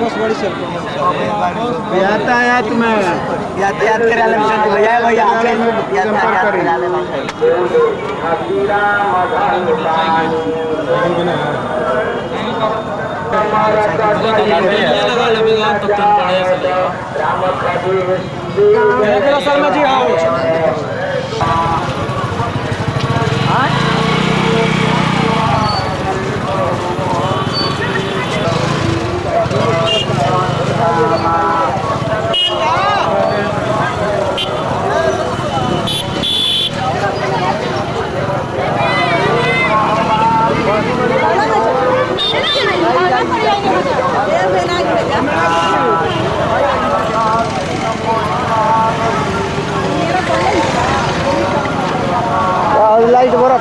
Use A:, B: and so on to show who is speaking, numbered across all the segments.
A: बस बड़ी सर यातायात में यातायात कराले भैया भैया यातायात कराले शर्मा जी आओ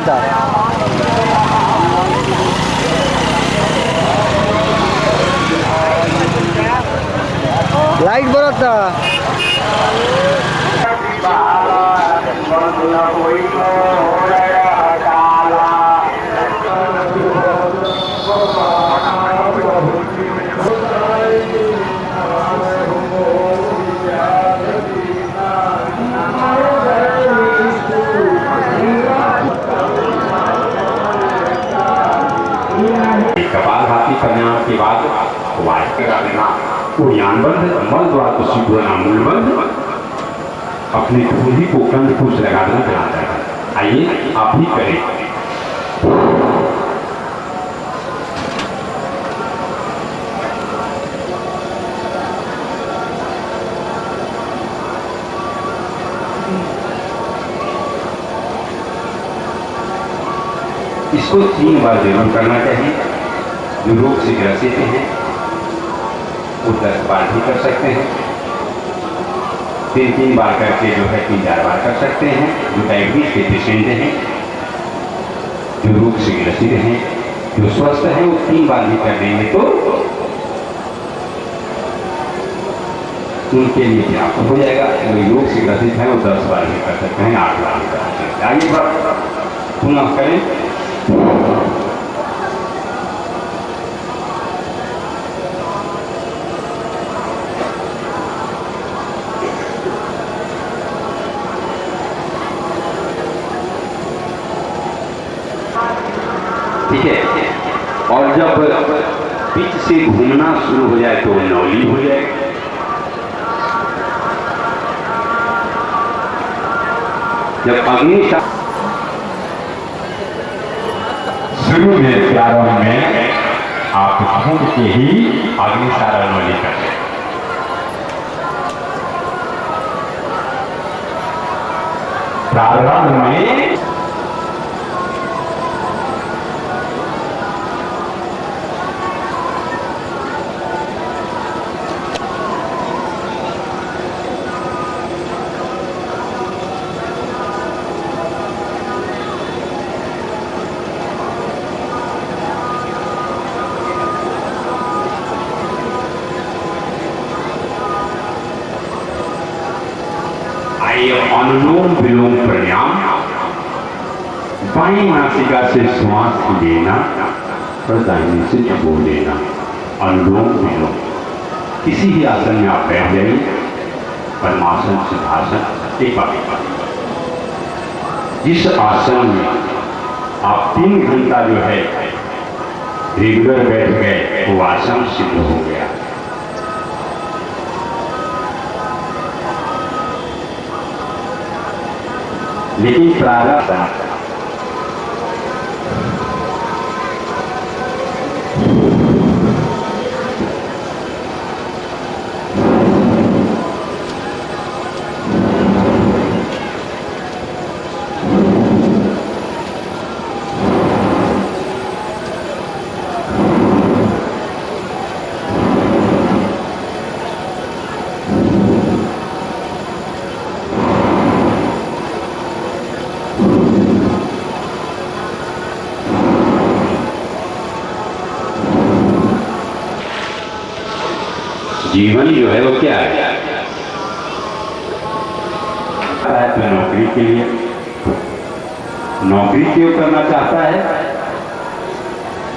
A: जवाबदार। लाइट बरता
B: कपालभाति प्राणायाम के बाद वायु करा लेना उड़ानबंद मल द्वारा को सीधोना मूलबंद अपने ठोड़ी को कंध कुछ लगा देना चलाता है। आइए आप भी करें। इसको 3 बार जरूर करना चाहिए। जो रोग से ग्रसित हैं वो 10 बार भी कर सकते हैं, 3-3 बार करके जो है 3-4 बार कर सकते हैं। जो डायबिटीज के पेशेंट हैं, जो रोग से ग्रसित हैं, जो स्वस्थ हैं, वो 3 बार भी कर देंगे तो उनके लिए पर्याप्त हो जाएगा। जो योग से ग्रसित हैं वो 10 बार भी कर सकते हैं, 8 बार भी कर सकते हैं। आइए पुनः करें। ठीक है। और जब बीच से घूमना शुरू हो जाए तो नौली हो जाए। जब अग्नि शुरू में प्रारंभ में आप घूम के ही अग्निसारा नौली करते हैं। प्रारंभ में अनुलोम विलोम प्राणायाम, बाईं नासिका से श्वास लेना और दाहिनी से छोड़ देना। अनुलोम विलोम। किसी भी आसन में आप बैठ जाइए, पद्मासन, सिंहासन, एक बार जिस आसन में आप 3 घंटा जो है रेगुलर बैठ गए वो आसन सिद्ध हो गया। लेकिन प्रारंभ जीवन जो है वो क्या है? तो नौकरी के लिए, नौकरी क्यों करना चाहता है?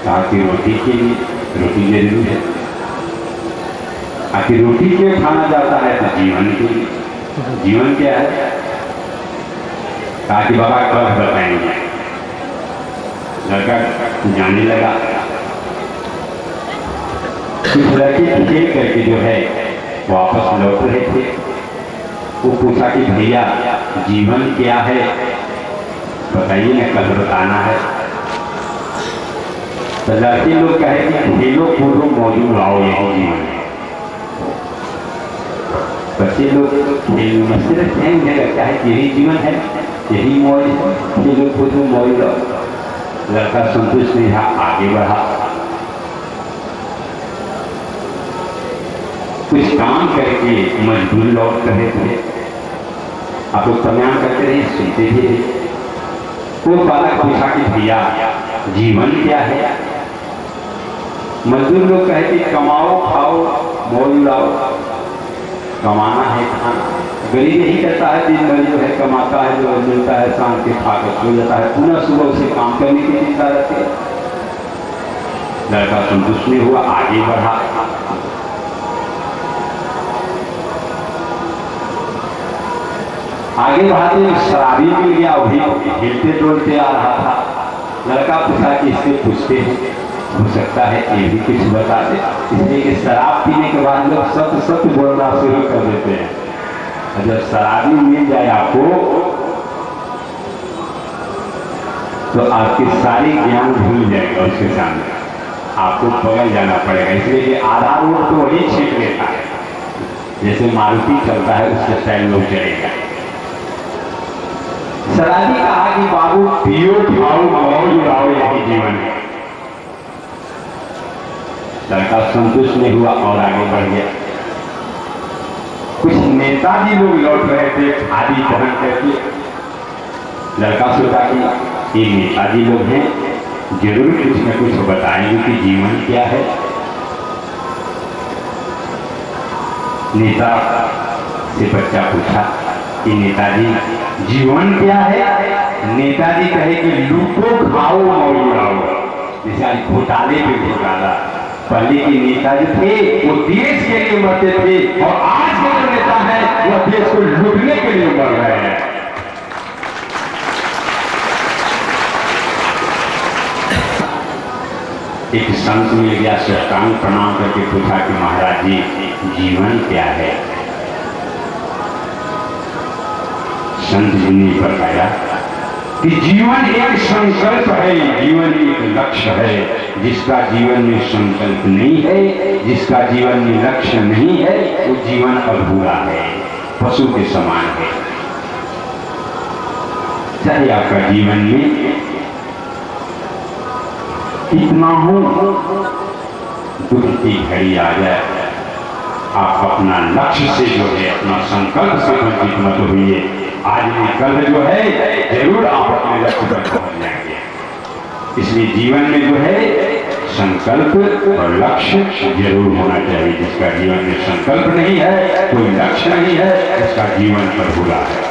B: ताकि रोटी के लिए, रोटी जरूरी है। आखिर रोटी क्यों खाना चाहता है? तो जीवन के लिए। जीवन क्या है? ताकि बाबा कब बताएंगे। लड़का जाने लगा, कुछ लड़के खेल करके जो है वापस लौट रहे थे। वो पूछा कि भैया जीवन क्या है, बताइए ना, कल बताना है। तो लड़के लोग कहे कि खेलो कूदो मौजू आओ, यही जीवन है। बच्चे लोग खेल मस्ती रखते हैं, उन्हें लगता है कि यही जीवन है, यही मौज, खेलो कूदो मौज आओ। लड़का संतुष्ट नहीं था, आगे बढ़ा, कुछ काम करके मजदूर लौट रहे थे। आप लोग प्राणायाम करते रहे, सुनते भी रहे। वो बालक पूछा कि भैया जीवन क्या है? मजदूर लोग कहते कमाओ खाओ मौज उड़ाओ, कमाना है खाना। गरीब यही कहता है दिन भर जो है कमाता है, जो मिलता है शाम के खाकर सो जाता है, पुनः सुबह उसे काम करने की चिंता रहती है। लड़का संतुष्ट नहीं हुआ, आगे बढ़ा। आगे बढ़ाते शराबी मिल गया, वही हिलते डोलते आ रहा था। लड़का पूछा कि इससे पूछते हैं, हो सकता है ये भी कुछ बता दे। इसलिए कि शराब पीने के बाद लोग सत्य सत्य बोलना शुरू कर देते हैं। और जब शराबी मिल जाए आपको तो आपकी सारी ज्ञान भूल जाएगा, उसके सामने आपको पकड़ जाना पड़ेगा। इसलिए कि आधा रोड तो वही छीन लेता है, जैसे मारुति चलता है उसके स्टाइल में चलेगा। शराबी कहा कि बाबू पियो खाओ मौज उड़ाओ, यही जीवन है। लड़का संतुष्ट नहीं हुआ और आगे बढ़ गया। कुछ नेताजी लोग लौट रहे थे खादी पहन करके। लड़का सोचा कि ये नेताजी लोग हैं, जरूर कुछ न कुछ बताएंगे कि जीवन क्या है। नेता से बच्चा पूछा कि नेताजी जीवन क्या है? नेताजी कहे कि लूटो खाओ मौज उड़ाओ। जैसे आज घोटाले पे घोटाला, पहले के नेता जो थे वो देश के लिए मरते थे, और आज के जो नेता है वो देश को लूटने के लिए मर रहे हैं। एक संत मिल गया, साष्टांग प्रणाम करके पूछा कि महाराज जी जीवन क्या है? संत जी ने बताया कि जीवन एक संकल्प है, जीवन एक लक्ष्य है। जिसका जीवन में संकल्प नहीं है, जिसका जीवन में लक्ष्य नहीं है, वो जीवन अधूरा है, पशु के समान है। चाहे आपका जीवन में कितना हो दुख की घड़ी आ जाए, आप अपना लक्ष्य से जो है, अपना संकल्प से वंचित मत होइए। आज नहीं कल जो है जरूर आप अपने लक्ष्य पर पहुंच जाएंगे। इसलिए जीवन में जो है संकल्प और लक्ष्य जरूर होना चाहिए। जिसका जीवन में संकल्प नहीं है, कोई लक्ष्य नहीं है, उसका जीवन अधूरा है।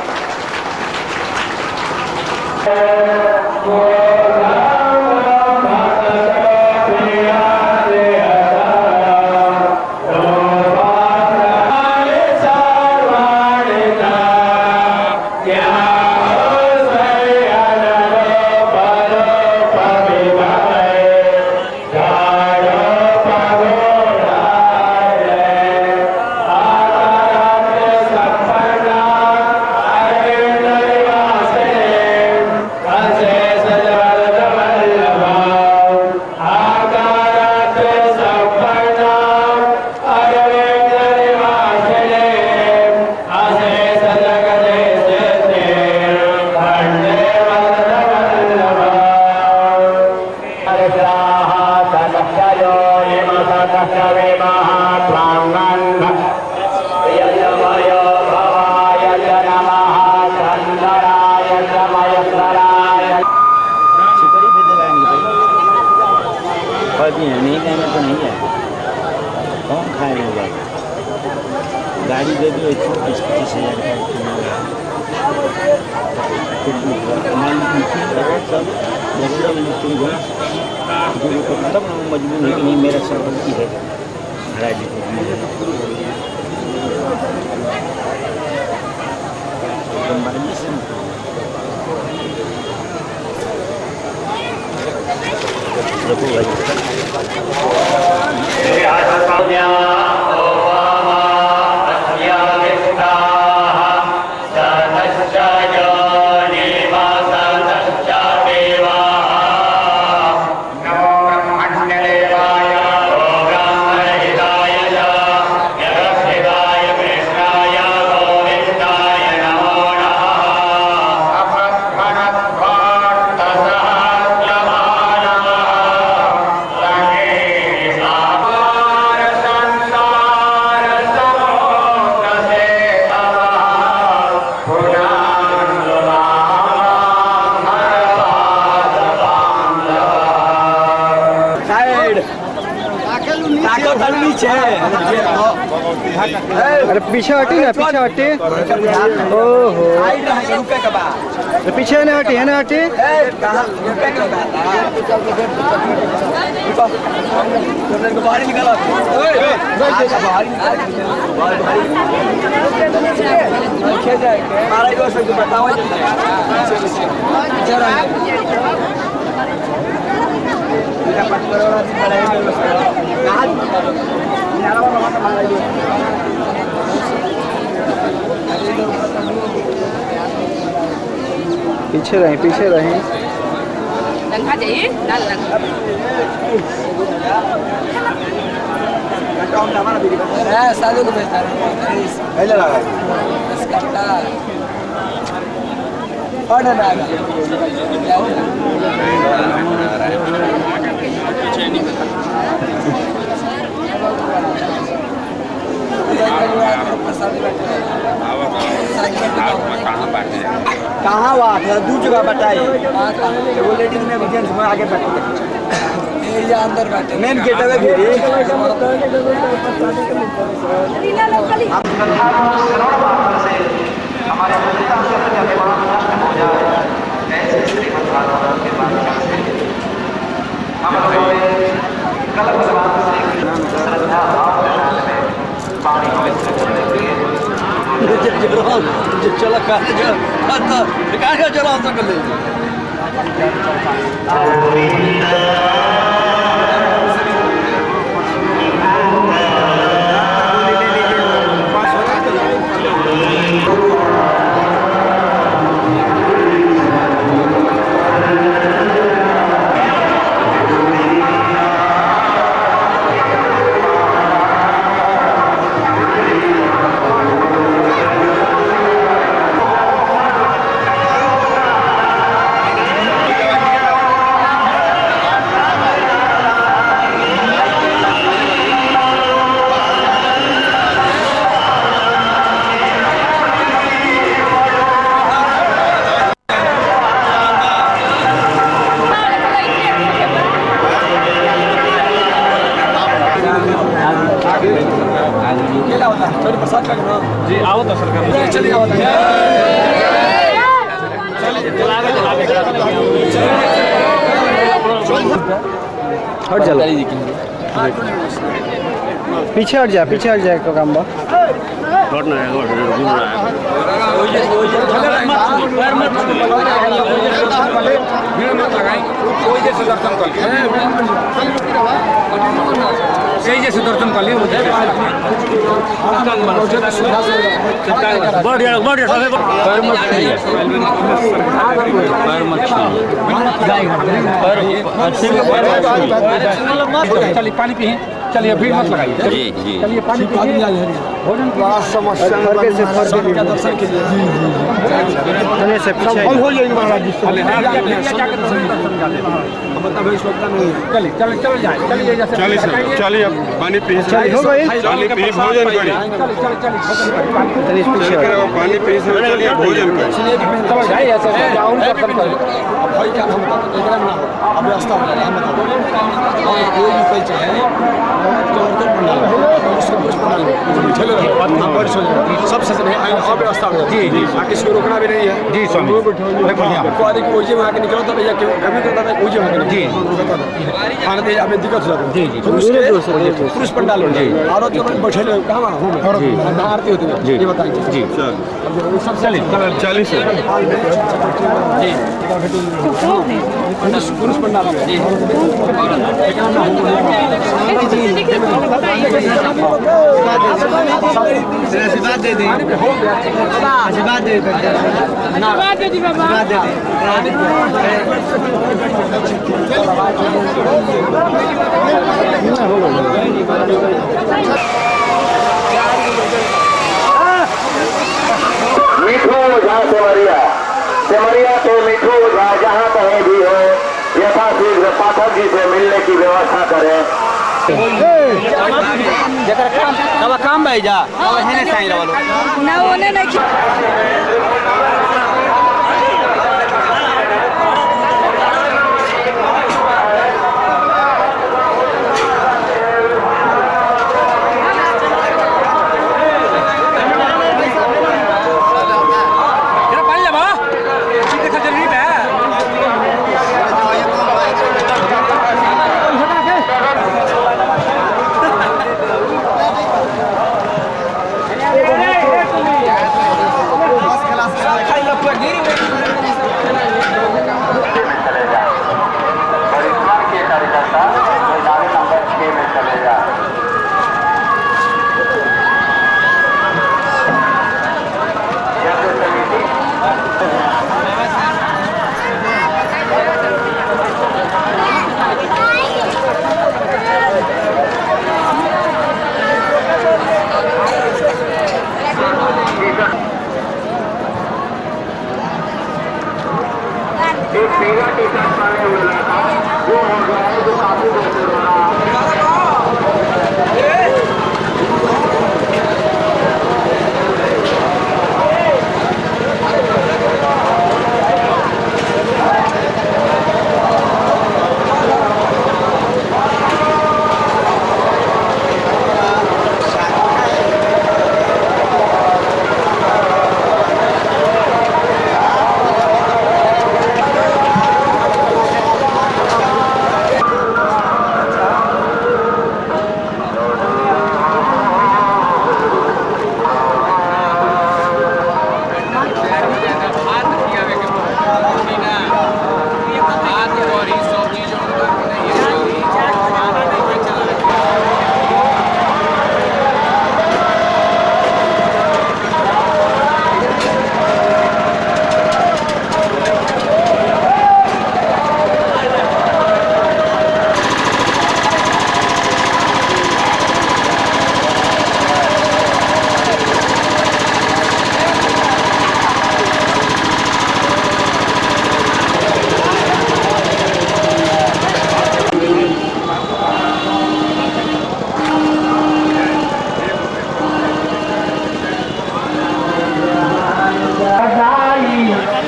A: गाड़ी दे दी 25,000 तब मजबूर है कि नहीं मेरा संपत्ति है महाराज पीछे
C: अरे पीछे हटी ना, पीछे हटी। ओहो पीछे ना हटी, है ना हटी।
A: बाहर निकाला बताओ
C: पीछे रहें, पीछे रहें।
D: लंका जाइए लाल लंका
A: सालों को बेचता है पहले लगा कहाँ बात है, दो जगह बताइए। वो लेडीज में जेंट्स में आगे बैठे या अंदर बैठे मेन गेट है फिर हमारे चला चला कर ले जी आओ तो सरकार चलिए आओ
C: हट जा, पीछे हट जा, पीछे हट जाए तो काम बा
E: जैसे दर्शन कर लिए चलिए पानी पिए, चलिए भीड़ मत लगाइए, चलिए पानी भोजन दर्शन के लिए
C: से पीछे
E: हो जाएंगे महाराज जी। चलिए चलिए चल जाए, चलिए
B: चलिए अब पानी पी,
C: हो गई,
B: पानी पी भोजन करी,
C: चलिए पीछे
B: पानी पी चलिए भोजन करी।
E: चल जाए ऐसे
A: व्यवस्था कोई भी कोई चाहे सबसे व्यवस्था
E: जी जी
A: किसी को रोकना भी नहीं है
E: जी स्वामी
A: ऊँचे में आके निकलो तो भैया कभी करता था ऊँचे में जी खाने दे हमें दिक्कत हो जाती है। पुरुष पंडाल जी और जो बैठे कहाँ आरती होती है ये बताइए जी सब चलिए पुरुष पंडाल जी आशीर्वाद दे दें, आशीर्वाद दे दें,
F: मीठू ओझा सेमरिया के मीठू ओझा जहाँ कहीं भी हो यथाशीघ्र पाठक जी से मिलने की व्यवस्था करें।
A: काम भाई जा ना ओने नहीं
F: एक पीला टी शर्ट पहने हुए लड़का वो हो गया है जो काफी देर से रो रहा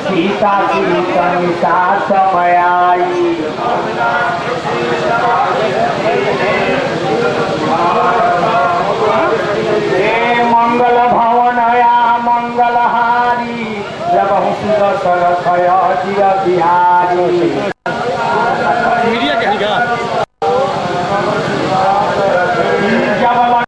F: सीता सीता समय आई मंगल भवन या मंगलहारी जब सुदर्शन खय चिर बिहारी
A: मीडिया कहेगा
F: जब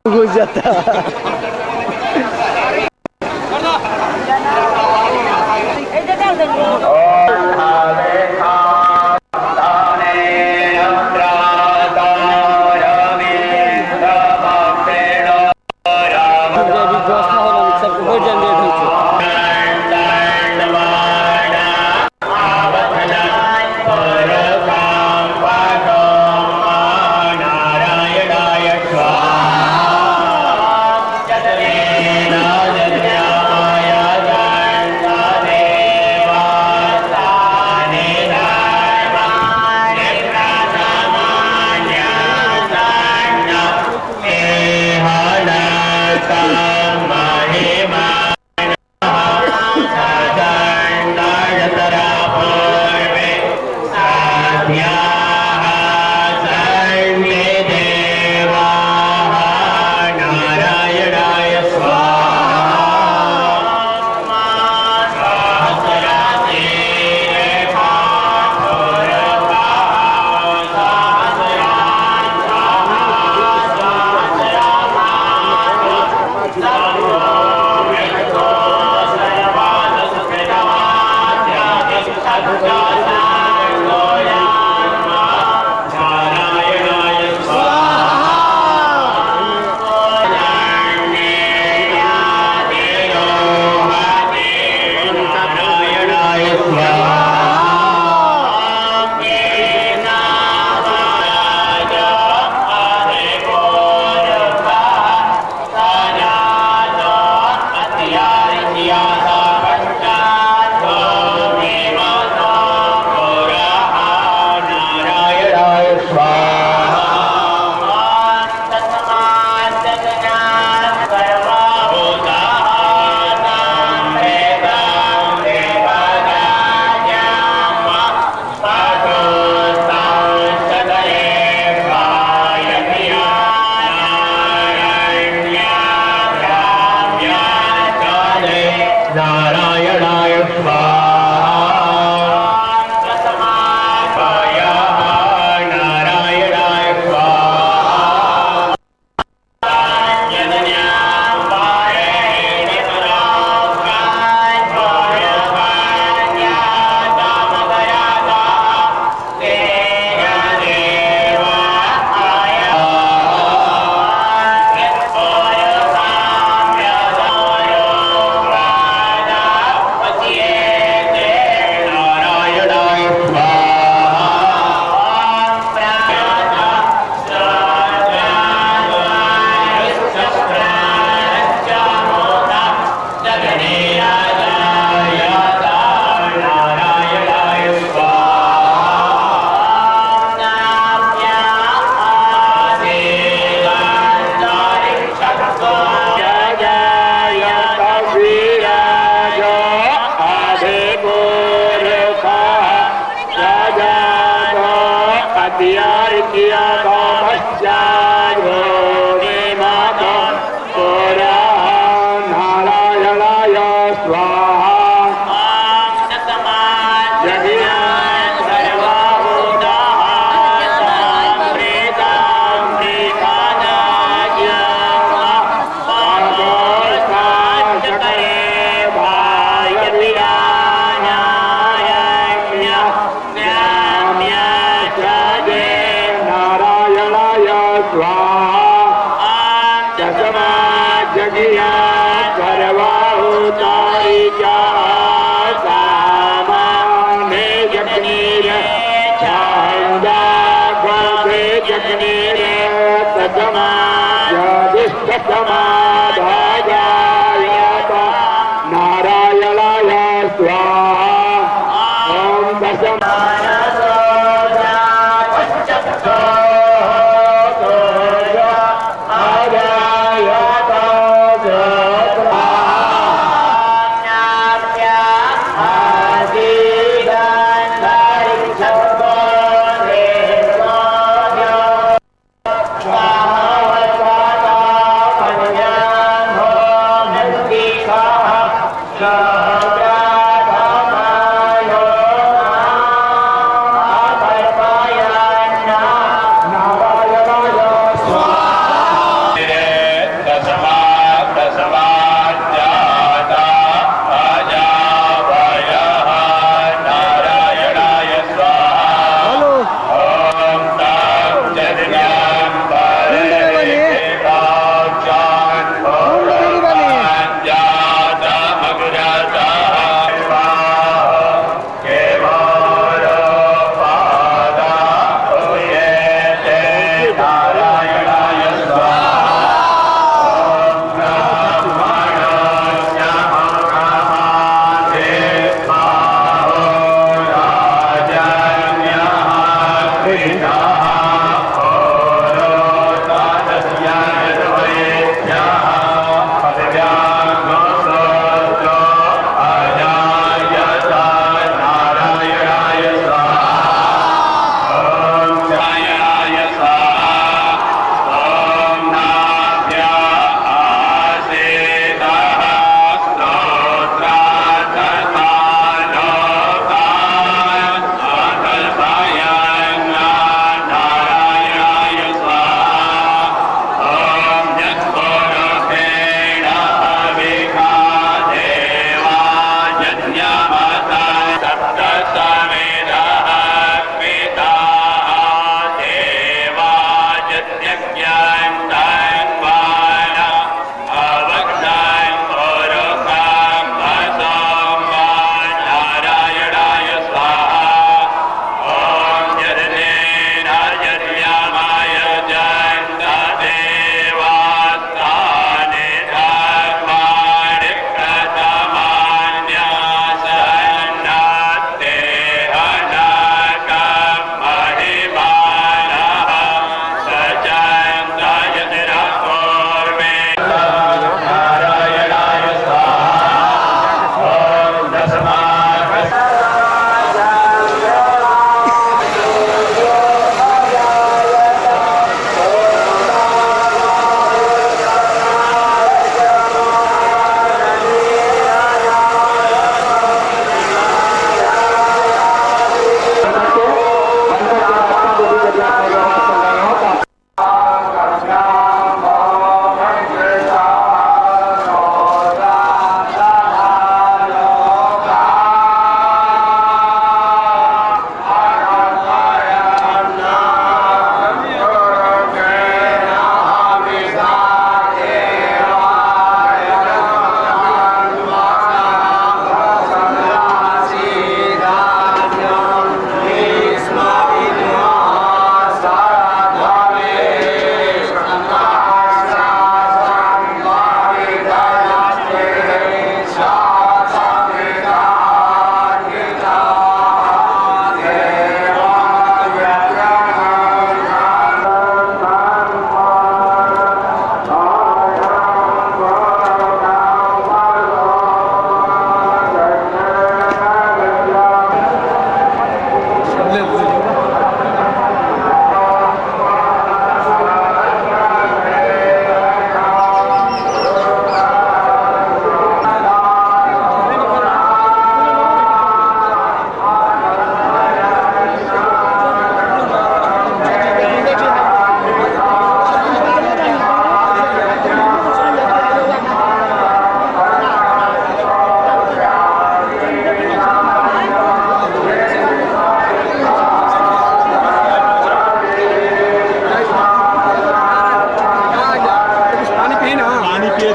C: घुस जाता
F: नारायणाय जगिया करवाहु तारी क्या सामाने जगनीर छांदा गोबे जगनीर तजमा जदिष्ट समाधायायता नारायणाय स्वाहा ओम दशमाय सोजा पंचक्तो आदायता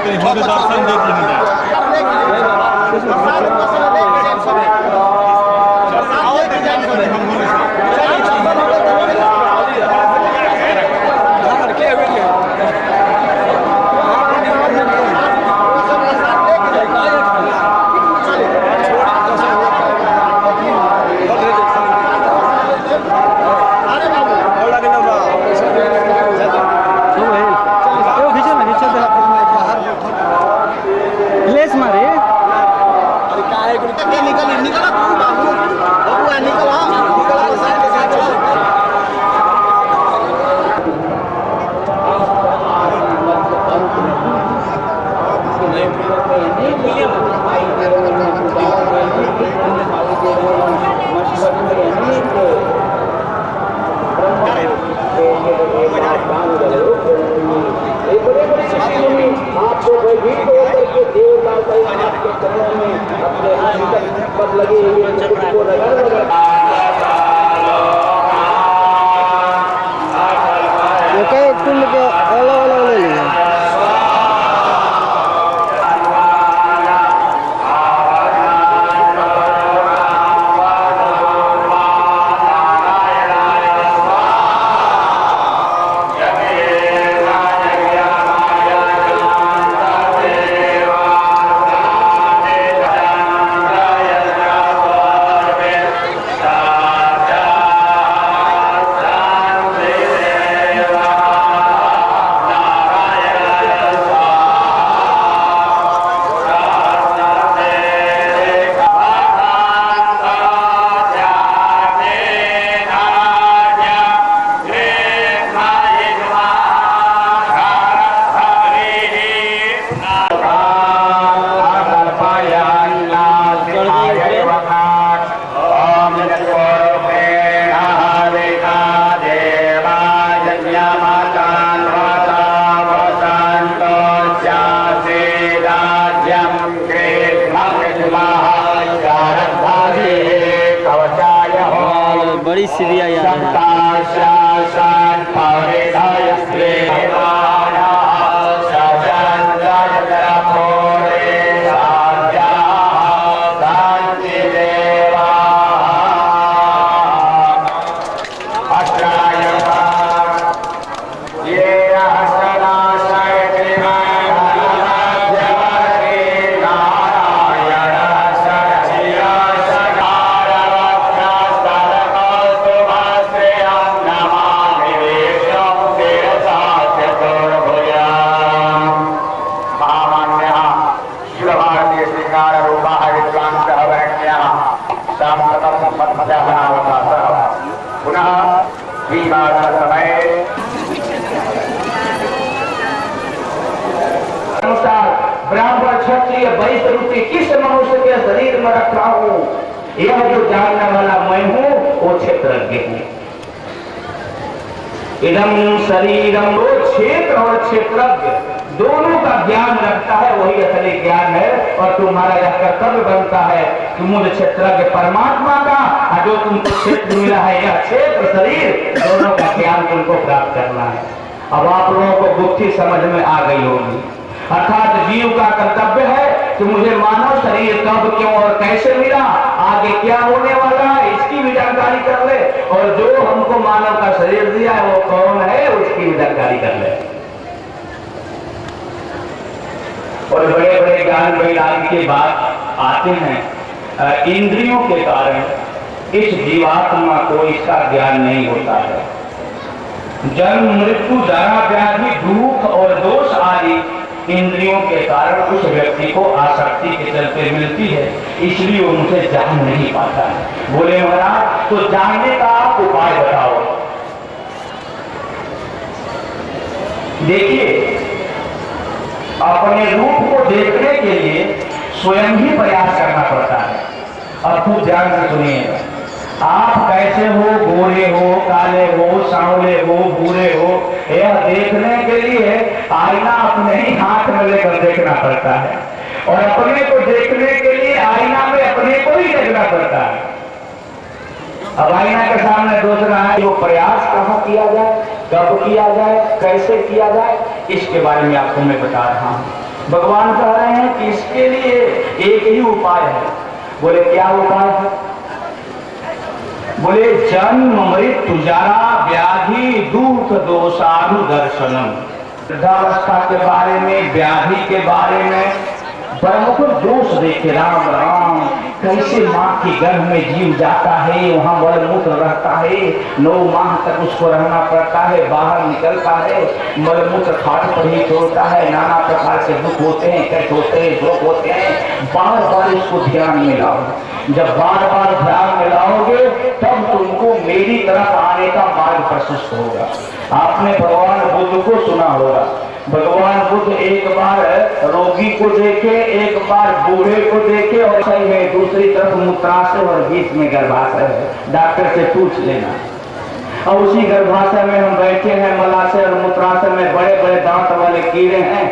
G: दर्शन दे दिए
C: बड़ी सीढ़ियाँ याद है।
F: ब्राह्मण क्षत्रिय वैश्य रूपी किस मनुष्य के शरीर में रखा हूँ, यह जो जानने वाला मैं हूँ वो क्षेत्रज्ञ हूँ। इदम शरीरम, वो क्षेत्र और क्षेत्रज्ञ दोनों का ज्ञान रखता है, वही असली ज्ञान है। और तुम्हारा यह कर्तव्य बनता है कि मुझे क्षेत्रज्ञ परमात्मा का, जो तुमको क्षेत्र मिला है यह क्षेत्र शरीर, दोनों का ज्ञान तुमको प्राप्त करना है। अब आप लोगों को गुत्थी समझ में आ गई होगी। अर्थात जीव का कर्तव्य है कि मुझे मानव शरीर कब, क्यों और कैसे मिला, आगे क्या होने वाला है, इसकी भी जानकारी कर ले। और जो हमको मानव का शरीर दिया है वो कौन है, उसकी भी जानकारी कर ले। और बड़े बड़े ज्ञान वैराग्य के बाद आते हैं इंद्रियों के कारण इस जीवात्मा को इसका ज्ञान नहीं होता है। जन्म, मृत्यु, जरा, व्याधि, दुख और दोष आदि इंद्रियों के कारण उस व्यक्ति को आसक्ति के चलते मिलती है, इसलिए वो मुझे जान नहीं पाता है। बोले महाराज तो जानने का आप उपाय बताओ। देखिए, अपने रूप को देखने के लिए स्वयं ही प्रयास करना पड़ता है। अब खूब ध्यान से सुनिए, आप कैसे हो, गोरे हो, काले हो, सांवले हो, भूरे हो, यह देखने के लिए आईना अपने ही हाथ में लेकर देखना पड़ता है। और अपने को देखने के लिए आईना में अपने को ही देखना पड़ता है। अब आईना के सामने दूसरा है, वो प्रयास कहाँ किया जाए, कब किया जाए, कैसे किया जाए, इसके बारे में आपको मैं बता रहा हूँ। भगवान कह रहे हैं कि इसके लिए एक ही उपाय है। बोले क्या उपाय है? बोले जन्म मृत्यु जरा व्याधि दुख दोषानुदर्शनम। वृद्धावस्था के बारे में, व्याधि के बारे में प्रमुख दोष देखे। राम राम, कैसे माँ के गर्भ में जीव जाता है, वहाँ मलमूत्र रहता है, 9 माह तक उसको रहना पड़ता है, बाहर निकलता है, मलमूत्र खाट पर ही छोड़ता है, नाना प्रकार के दुख होते हैं, कष्ट होते हैं, शोक होते हैं। बार बार इसको ध्यान में लाओ। जब बार बार ध्यान में लाओगे तब तुमको मेरी तरफ आने का मार्ग प्रशस्त होगा। आपने भगवान बुद्ध को सुना होगा। भगवान बुद्ध एक बार रोगी को देखे, एक बार बूढ़े को देखे, और सही है दूसरी तरफ मूत्राशय और बीच में गर्भाशय है। डॉक्टर से पूछ लेना। और उसी गर्भाशय में हम बैठे हैं, मलाशय और मूत्राशय में बड़े बड़े दांत वाले कीड़े हैं।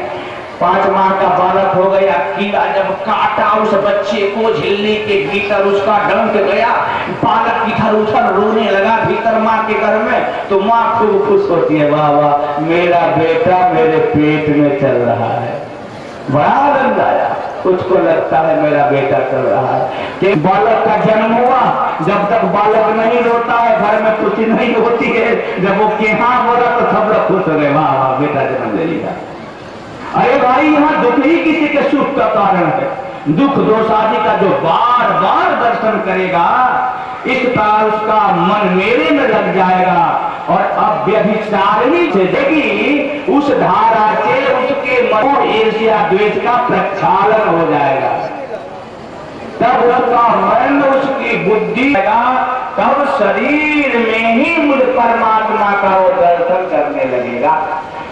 F: 5 माह का बालक हो गया, कीड़ा जब काटा उस बच्चे को, झिल्ली के भीतर उसका डंक गया, बालक इधर उधर रोने लगा भीतर माँ के घर में, तो माँ खूब खुश होती है, वाह वाह मेरा बेटा मेरे पेट में चल रहा है। बड़ा आनंद आया, उसको लगता है मेरा बेटा चल रहा है। कि बालक का जन्म हुआ, जब तक बालक नहीं रोता है घर में खुशी नहीं होती है। जब वो केहा बोला तो सब लोग खुश हो गए, वाह वाह बेटा जन्म ले लिया। अरे भाई, यहाँ दुख ही किसी के सुख का कारण है। दुख दोष आदि का जो बार बार दर्शन करेगा, इसका उसका मन मेरे में लग जाएगा, और अब व्यभिचारिणी से देखी उस धारा से उसके मन में ईर्ष्या द्वेष का प्रक्षालन हो जाएगा। तब उसका मन, उसकी बुद्धि, तब शरीर में ही मुझ परमात्मा का वो दर्शन करने लगेगा।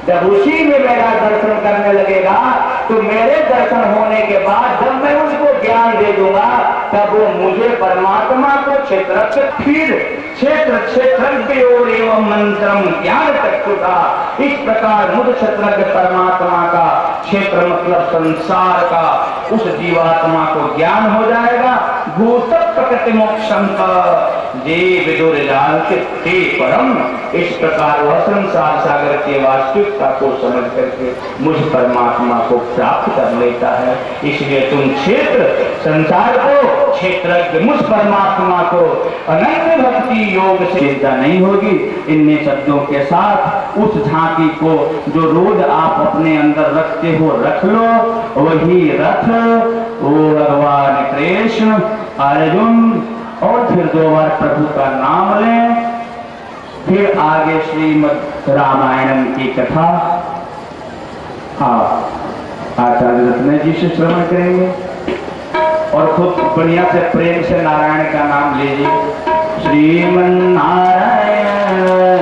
F: जब उसी में मेरा दर्शन करने लगेगा तो मेरे दर्शन होने के बाद जब मैं उसको ज्ञान दे दूंगा, तब वो मुझे परमात्मा को क्षेत्र फिर क्षेत्र एवं मंत्रम ज्ञान चक्षुषा, इस प्रकार मुझ क्षेत्र के परमात्मा का, क्षेत्र मतलब संसार का, उस जीवात्मा को ज्ञान हो जाएगा। भूत प्रकृति मोक्षम जे विदुर जानते ते परम। इस प्रकार वह संसार सागर के वास्तविकता को समझ करके मुझ परमात्मा को प्राप्त कर लेता है। इसलिए तुम क्षेत्र संसार को, क्षेत्र मुझ परमात्मा को अनंत भक्ति योग से चिंता नहीं होगी। इन शब्दों के साथ उस झांकी को जो रोज आप अपने अंदर रखते हो रख लो। वही रथ वो भगवान कृष्ण अर्जुन, और फिर 2 बार प्रभु का नाम लें। फिर आगे श्रीमद् रामायण की कथा आचार्य रत्न जी से श्रवण करेंगे, और खुद बढ़िया से प्रेम से नारायण का नाम लीजिए। श्रीमन नारायण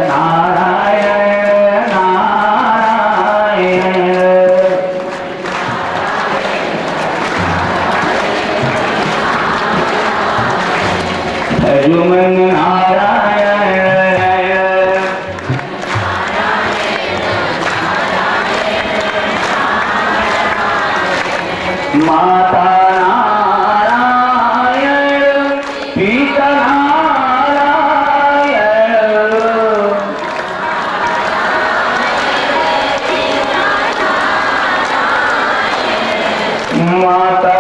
F: नारायण नारायण, श्रीमन नारायण माता नारायण पिता नारायण माता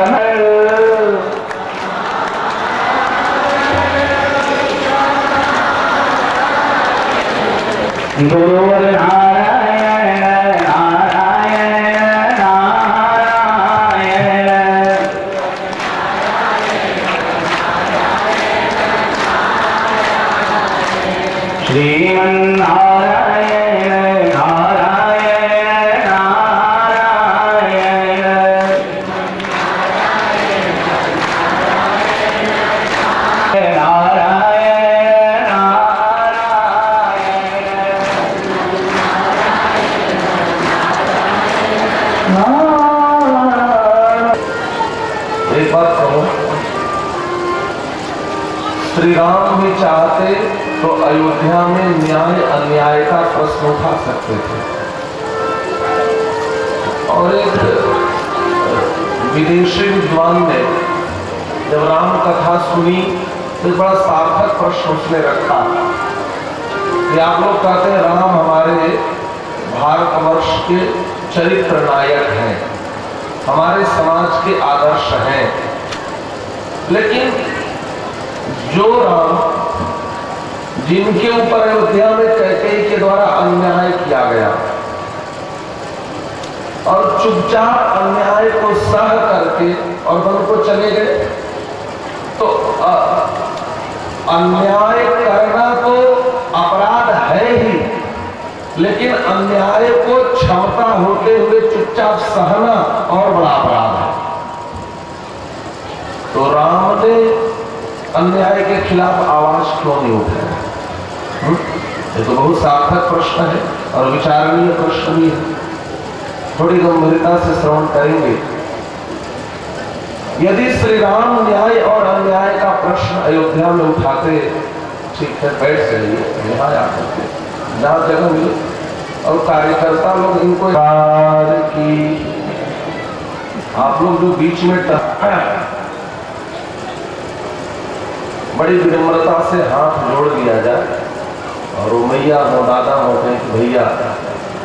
F: गुरुवर नारायण नारायण नारायण, श्रीमन नारायण नारायण नारायण,
H: एक बात कहो, श्री राम भी चाहते तो अयोध्या में न्याय अन्याय का प्रश्न उठा सकते थे, और एक विदेशी विद्वान ने जब राम कथा सुनी तो बड़ा सार्थक प्रश्न उसने रखा कि आप लोग कहते हैं राम हमारे भारतवर्ष के चरित्र नायक हैं, हमारे समाज के आदर्श हैं। लेकिन जो राम जिनके ऊपर अयोध्या में कैकेयी के द्वारा अन्याय किया गया और चुपचाप अन्याय को सह करके और वन को चले गए, तो अन्याय करना तो अपराध है ही, लेकिन अन्याय को क्षमता होते हुए चुपचाप सहना और बड़ा अपराध है। तो राम ने अन्याय के खिलाफ आवाज क्यों नहीं उठाया? ये तो बहुत सार्थक प्रश्न है और विचारणीय प्रश्न भी है। थोड़ी गंभीरता से श्रवण करेंगे। यदि श्री राम न्याय और अन्याय का प्रश्न अयोध्या में उठाते, ठीक है बैठ जाइए यहाँ आकर के जहाँ जगह मिले, और कार्यकर्ता लोग इनको की आप लोग जो बीच में बड़ी विनम्रता से हाथ जोड़ दिया जाए और वो मैया हो दादा हो कहीं भैया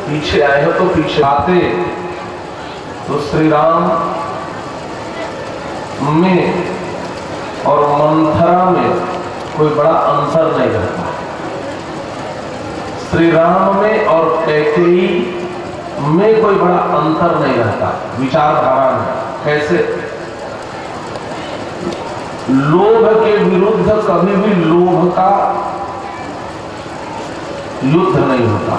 H: पीछे आए हो तो पीछे आते, तो श्री राम में और मंथरा में कोई बड़ा अंतर नहीं रहता। श्री राम में और कैकेयी में कोई बड़ा अंतर नहीं रहता विचारधारा में। कैसे? लोभ के विरुद्ध कभी भी लोभ का युद्ध नहीं होता।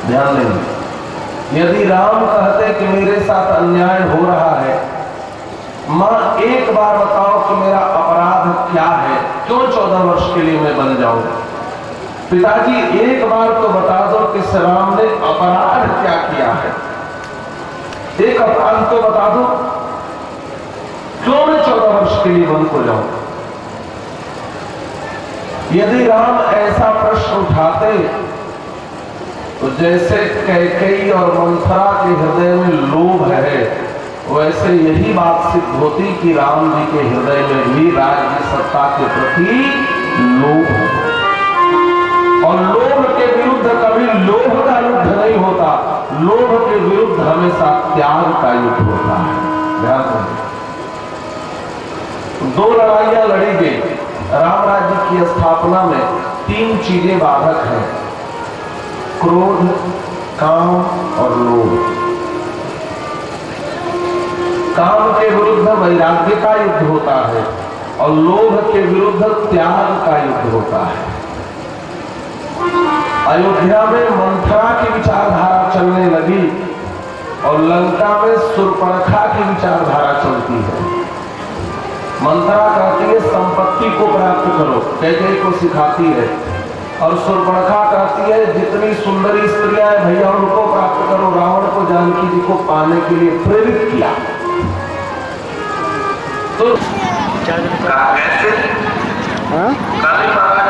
H: ध्यान देंगे। यदि राम कहते कि मेरे साथ अन्याय हो रहा है, मां एक बार बताओ कि मेरा अपराध क्या है, क्यों 14 वर्ष के लिए मैं बन जाऊं? पिताजी एक बार तो बता दो कि श्री राम ने अपराध क्या किया है, एक अपराध तो बता दो, क्यों मैं 14 वर्ष के लिए वन को जाऊं? यदि राम ऐसा प्रश्न उठाते तो जैसे कैकेयी और मंथरा के हृदय में लोभ है, वैसे यही बात सिद्ध होती कि राम जी के हृदय में भी राज्य सत्ता के प्रति लोभ है। और लोभ के विरुद्ध कभी लोभ का युद्ध नहीं होता, लोभ के विरुद्ध हमेशा त्याग का युद्ध होता है। ध्यान रखिए। 2 लड़ाइयां लड़ी गई। राम राज्य की स्थापना में 3 चीजें बाधक हैं: क्रोध, काम और लोभ। काम के विरुद्ध वैराग्य का युद्ध होता है और लोभ के विरुद्ध त्याग का युद्ध होता है। अयोध्या में मंथरा की विचारधारा चलने लगी और लंका में शूर्पणखा की विचारधारा चलती है। मंथरा कहती है संपत्ति को प्राप्त करो, कैकेयी को सिखाती है, और शूर्पणखा कहती है जितनी सुंदरी स्त्रियां हैं भैया उनको प्राप्त करो। रावण को जानकी जी को पाने के लिए प्रेरित किया। तो कैसे काली माता